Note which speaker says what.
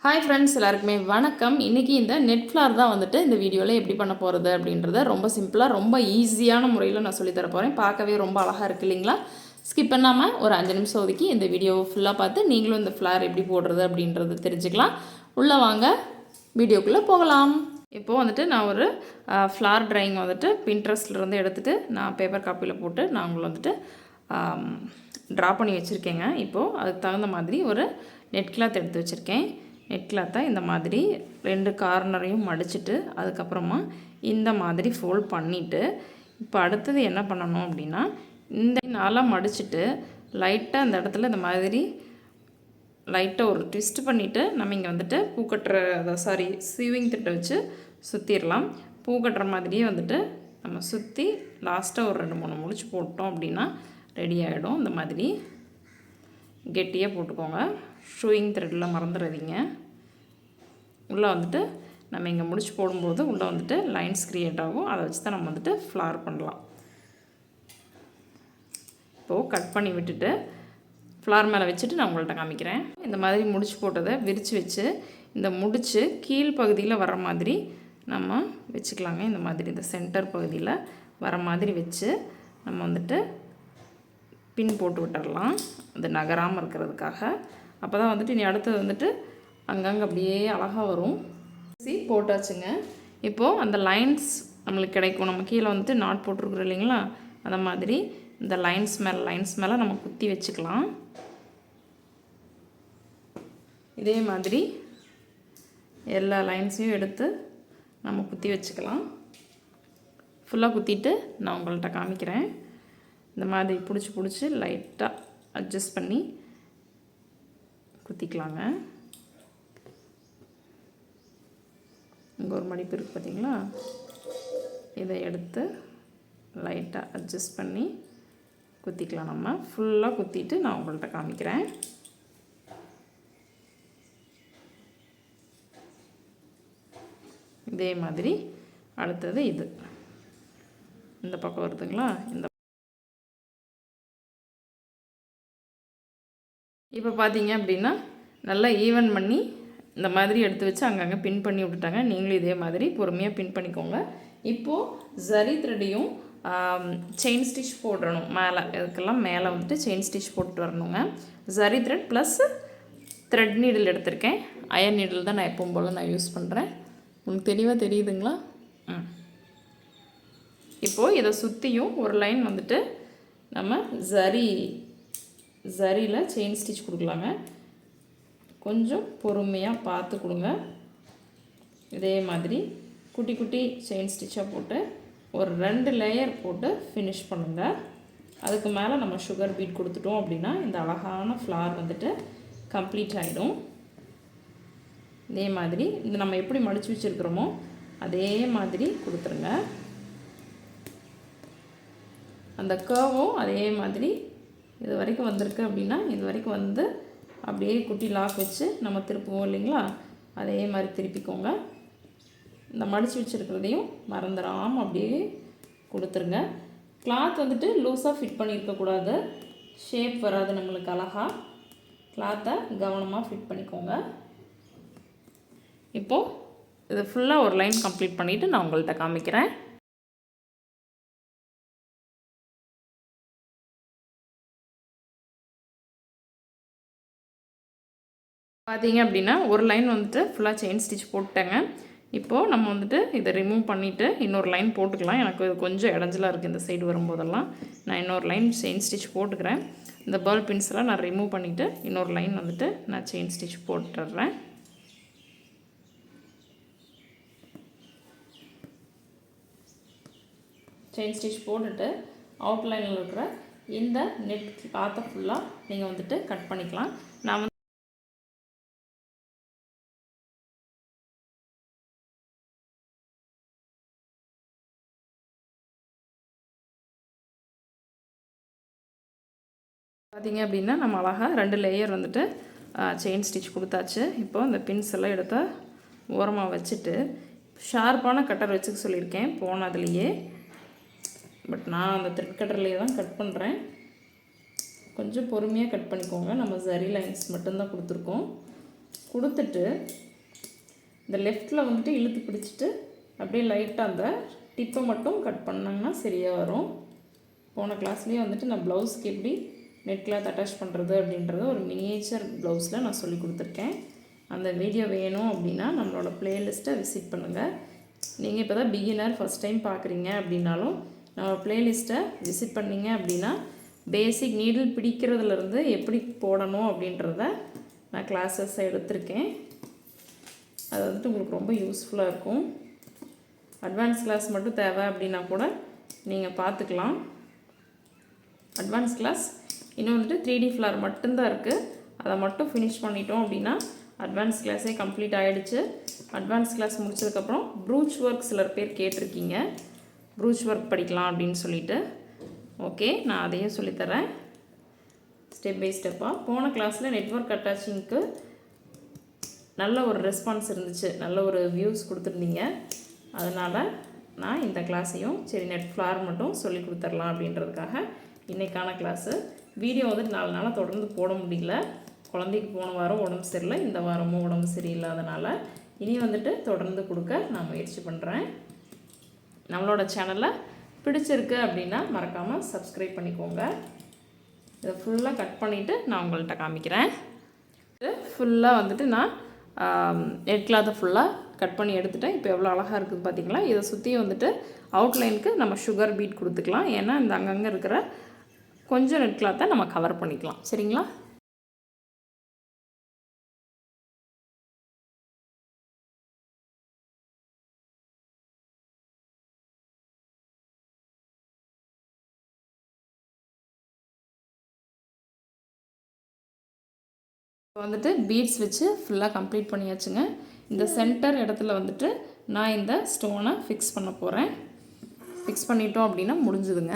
Speaker 1: Hi friends, எல்லாருக்குமே வணக்கம். இன்றைக்கி இந்த நெட் ஃப்ளார் தான் வந்துட்டு இந்த வீடியோவில் எப்படி பண்ண போகிறது அப்படின்றத ரொம்ப சிம்பிளாக ரொம்ப ஈஸியான முறையில் நான் சொல்லித்தர போகிறேன். பார்க்கவே ரொம்ப அழகாக இருக்குது இல்லைங்களா? ஸ்கிப் பண்ணாமல் ஒரு 5 நிமிஷம் ஒதுக்கி இந்த வீடியோவை ஃபுல்லாக பார்த்து நீங்களும் இந்த ஃப்ளார் எப்படி போடுறது அப்படின்றத தெரிஞ்சுக்கலாம். உள்ளே வாங்க, வீடியோக்குள்ளே போகலாம். இப்போது வந்துட்டு நான் ஒரு ஃப்ளார் ட்ராயிங் வந்துட்டு பின்ட்ரெஸ்ட்லேருந்து எடுத்துகிட்டு நான் பேப்பர் காப்பியில் போட்டு நான் உங்களை வந்துட்டு ட்ரா பண்ணி வச்சுருக்கேங்க. இப்போது அதுக்கு தகுந்த மாதிரி ஒரு நெட் கிளாத் எடுத்து வச்சுருக்கேன். நெட் கிளாத்தை இந்த மாதிரி 2 கார்னரையும் மடிச்சுட்டு அதுக்கப்புறமா இந்த மாதிரி ஃபோல்ட் பண்ணிவிட்டு இப்போ அடுத்தது என்ன பண்ணணும் அப்படின்னா, இந்த நாளாக மடிச்சுட்டு லைட்டாக அந்த இடத்துல இந்த மாதிரி லைட்டாக ஒரு ட்விஸ்ட் பண்ணிவிட்டு நம்ம இங்கே வந்துட்டு பூக்கட்டுற சீவிங் திட்டை வச்சு சுற்றிடலாம். பூ கட்டுற மாதிரியே வந்துட்டு நம்ம சுற்றி லாஸ்ட்டாக ஒரு 2-3 முடிச்சு போட்டோம் அப்படின்னா ரெடி ஆகிடும். இந்த மாதிரி கெட்டியாக போட்டுக்கோங்க. ஷூயிங் த்ரெட்டில் மறந்துடாதீங்க. உள்ளே வந்துட்டு நம்ம இங்கே முடிச்சு போடும்போது உள்ளே வந்துட்டு லைன்ஸ் க்ரியேட் ஆகும். அதை வச்சு தான் நம்ம வந்துட்டு ஃப்ளார் பண்ணலாம். இப்போது கட் பண்ணி விட்டுட்டு ஃப்ளார் மேலே வச்சுட்டு நான் உங்கள்கிட்ட காமிக்கிறேன். இந்த மாதிரி முடிச்சு போட்டதை விரித்து வச்சு இந்த முடிச்சு கீழ் பகுதியில் வர மாதிரி நம்ம வச்சுக்கலாங்க. இந்த மாதிரி இந்த சென்டர் பகுதியில் வர மாதிரி வச்சு நம்ம வந்துட்டு பின் போட்டு விட்டுடலாம், அது நகராமல் இருக்கிறதுக்காக. அப்போ தான் வந்துட்டு இனி அடுத்தது வந்துட்டு அங்கங்கே அப்படியே அழகாக வரும். போட்டாச்சுங்க. இப்போது அந்த லைன்ஸ் நம்மளுக்கு கிடைக்கும். நம்ம கீழே வந்துட்டு நாட் போட்டிருக்குறோம் இல்லைங்களா, அந்த மாதிரி இந்த லைன்ஸ் மேலே நம்ம குத்தி வச்சுக்கலாம். இதே மாதிரி எல்லா லைன்ஸையும் எடுத்து நம்ம குத்தி வச்சுக்கலாம். ஃபுல்லாக குத்திட்டு நான் உங்கள்கிட்ட காமிக்கிறேன். இந்த மாதிரி பிடிச்சி லைட்டாக அட்ஜஸ்ட் பண்ணி குத்திக்கலாங்க. இங்கே ஒரு மடிப்பு இருக்குது பார்த்தீங்களா, இதை எடுத்து லைட்டாக அட்ஜஸ்ட் பண்ணி குத்திக்கலாம். நம்ம ஃபுல்லாக குத்திட்டு நான் உங்கள்கிட்ட காமிக்கிறேன். இதே மாதிரி அடுத்தது இது இந்த பக்கம் வருதுங்களா. இந்த இப்போ பார்த்தீங்க அப்படின்னா நல்லா ஈவன் பண்ணி இந்த மாதிரி எடுத்து வச்சு அங்கங்கே பின் பண்ணி விட்டுட்டாங்க. நீங்களும் இதே மாதிரி பொறுமையாக பின் பண்ணிக்கோங்க. இப்போது ஜரி த்ரெட்டையும் செயின் ஸ்டிச் போடணும். இதுக்கெல்லாம் மேலே வந்துட்டு செயின் ஸ்டிச் போட்டு வரணுங்க. Zari thread plus thread needle எடுத்திருக்கேன். அயன் நீடில் தான் நான் எப்பவும் போல் நான் யூஸ் பண்ணுறேன். உங்களுக்கு தெளிவாக தெரியுதுங்களா? இப்போது இதை சுற்றியும் ஒரு லைன் வந்துட்டு நம்ம ஜரியில் செயின் ஸ்டிச் கொடுக்கலாங்க. கொஞ்சம் பொறுமையாக பார்த்து கொடுங்க. இதே மாதிரி குட்டி குட்டி செயின் ஸ்டிச்சாக போட்டு ஒரு 2 லேயர் போட்டு ஃபினிஷ் பண்ணுங்கள். அதுக்கு மேலே நம்ம சுகர் பீட் கொடுத்துட்டோம் அப்படின்னா இந்த அழகான ஃப்ளார் வந்துட்டு கம்ப்ளீட் ஆகிடும். இதே மாதிரி இந்த நம்ம எப்படி மடித்து வச்சுருக்கிறோமோ அதே மாதிரி கொடுத்துருங்க. அந்த கர்வும் அதே மாதிரி இது வரைக்கும் வந்திருக்கு அப்படின்னா இது வரைக்கும் வந்து அப்படியே குட்டி லாக் வச்சு நம்ம திருப்புவோம் இல்லைங்களா, அதே மாதிரி திருப்பிக்கோங்க. இந்த மடித்து வச்சுருக்கிறதையும் மறந்துடாமல் அப்படியே கொடுத்துருங்க. கிளாத் வந்துட்டு லூஸாக ஃபிட் பண்ணியிருக்கக்கூடாது, ஷேப் வராது நம்மளுக்கு அழகாக. கிளாத்தை கவனமாக ஃபிட் பண்ணிக்கோங்க. இப்போது இது ஃபுல்லாக ஒரு லைன் கம்ப்ளீட் பண்ணிவிட்டு நான் உங்கள்கிட்ட காமிக்கிறேன். பார்த்தீங்க அப்படின்னா ஒரு லைன் வந்துட்டு ஃபுல்லாக செயின் ஸ்டிச் போட்டேங்க. இப்போது நம்ம வந்துட்டு இதை ரிமூவ் பண்ணிவிட்டு இன்னொரு லைன் போட்டுக்கலாம். எனக்கு இது கொஞ்சம் இடைஞ்சலாக இருக்குது இந்த சைடு வரும்போதெல்லாம். நான் இன்னொரு லைன் செயின் ஸ்டிச் போட்டுக்கிறேன். இந்த பேர்ல் பின்ஸ்லாம் நான் ரிமூவ் பண்ணிவிட்டு இன்னொரு லைன் வந்துட்டு நான் செயின் ஸ்டிச் போட்டுடுறேன். செயின் ஸ்டிச் போட்டுட்டு அவுட்லைனில் இருக்கிற இந்த நெட் கிளாத்தை ஃபுல்லாக நீங்கள் வந்துட்டு கட் பண்ணிக்கலாம். நான் பார்த்திங்க அப்படின்னா நம்ம அழகாக 2 லேயர் வந்துட்டு செயின் ஸ்டிச் கொடுத்தாச்சு. இப்போ இந்த பின்ஸ் எல்லாம் எடுத்து ஓரமாக வச்சுட்டு ஷார்ப்பான கட்டர் வச்சுக்க சொல்லியிருக்கேன் போனதுலேயே. பட் நான் அந்த த்ரெட் கட்டர்லேயே தான் கட் பண்ணுறேன். கொஞ்சம் பொறுமையாக கட் பண்ணிக்கோங்க. நம்ம ஜரி லைன்ஸ் மட்டும்தான் கொடுத்துருக்கோம். கொடுத்துட்டு இந்த லெஃப்ட்டில் வந்துட்டு இழுத்து பிடிச்சிட்டு அப்படியே லைட்டாக அந்த டிப்பை மட்டும் கட் பண்ணாங்கன்னா சரியாக வரும். போன கிளாஸ்லேயே வந்துட்டு நான் ப்ளவுஸ்க்கு எப்படி நெட் கிளாத் அட்டாச் பண்ணுறது அப்படின்றத ஒரு மினியேச்சர் ப்ளவுஸில் நான் சொல்லி கொடுத்துருக்கேன். அந்த வீடியோ வேணும் அப்படின்னா நம்மளோட ப்ளேலிஸ்ட்டை விசிட் பண்ணுங்கள். நீங்கள் இப்போ தான் பிகினர் ஃபஸ்ட் டைம் பார்க்குறீங்க அப்படின்னாலும் நம்ம ப்ளேலிஸ்ட்டை விசிட் பண்ணிங்க அப்படின்னா பேசிக் நீடில் பிடிக்கிறதுலேருந்து எப்படி போடணும் அப்படின்றத நான் கிளாஸஸ் எடுத்திருக்கேன். அது வந்துட்டு உங்களுக்கு ரொம்ப யூஸ்ஃபுல்லாக இருக்கும். அட்வான்ஸ் கிளாஸ் மட்டும் தேவை அப்படின்னா கூட நீங்கள் பார்த்துக்கலாம். அட்வான்ஸ் கிளாஸ் இன்னும் வந்துட்டு 3D ஃப்ளார் மட்டும்தான் இருக்குது. அதை மட்டும் ஃபினிஷ் பண்ணிட்டோம் அப்படின்னா அட்வான்ஸ் கிளாஸே கம்ப்ளீட் ஆகிடுச்சு. அட்வான்ஸ் கிளாஸ் முடிச்சதுக்கப்புறம் ப்ரூச் ஒர்க் சிலர் பேர் கேட்டிருக்கீங்க, ப்ரூச் ஒர்க் படிக்கலாம் அப்படின்னு சொல்லிட்டு. ஓகே, நான் அதையும் சொல்லித்தரேன் ஸ்டெப் பை ஸ்டெப்பாக. போன கிளாஸில் நெட்வொர்க் அட்டாச்சிங்க்கு நல்ல ஒரு ரெஸ்பான்ஸ் இருந்துச்சு, நல்ல ஒரு வியூஸ் கொடுத்துருந்தீங்க. அதனால் நான் இந்த கிளாஸையும் சரி நெட் ஃப்ளார் மட்டும் சொல்லி கொடுத்துர்லாம் அப்படின்றதுக்காக இன்றைக்கான கிளாஸு. வீடியோ வந்துட்டு 4 நாளாக தொடர்ந்து போட முடியல. குழந்தைக்கு போன வாரம் உடம்பு சரியில்லை, இந்த வாரமும் உடம்பு சரியில்லாதனால இனி வந்துட்டு தொடர்ந்து கொடுக்க நான் முயற்சி பண்ணுறேன். நம்மளோட சேனலை பிடிச்சிருக்கு அப்படின்னா மறக்காமல் சப்ஸ்கிரைப் பண்ணிக்கோங்க. இதை ஃபுல்லாக கட் பண்ணிவிட்டு நான் உங்கள்கிட்ட காமிக்கிறேன். ஃபுல்லாக வந்துட்டு நான் நெட் கிளாத்தை ஃபுல்லாக கட் பண்ணி எடுத்துட்டேன். இப்போ எவ்வளோ அழகாக இருக்குது பார்த்தீங்களா. இதை சுற்றி வந்துட்டு அவுட்லைனுக்கு நம்ம சுகர் பீட் கொடுத்துக்கலாம். ஏன்னா இந்த அங்கங்கே இருக்கிற கொஞ்சம் நெட் கிளாத்தை நம்ம கவர் பண்ணிக்கலாம். சரிங்களா. வந்துட்டு பீட்ஸ் வச்சு ஃபுல்லாக கம்ப்ளீட் பண்ணியாச்சுங்க. இந்த சென்டர் இடத்துல வந்துட்டு நான் இந்த ஸ்டோனை ஃபிக்ஸ் பண்ண போகிறேன். ஃபிக்ஸ் பண்ணிட்டோம் அப்படின்னா முடிஞ்சுதுங்க.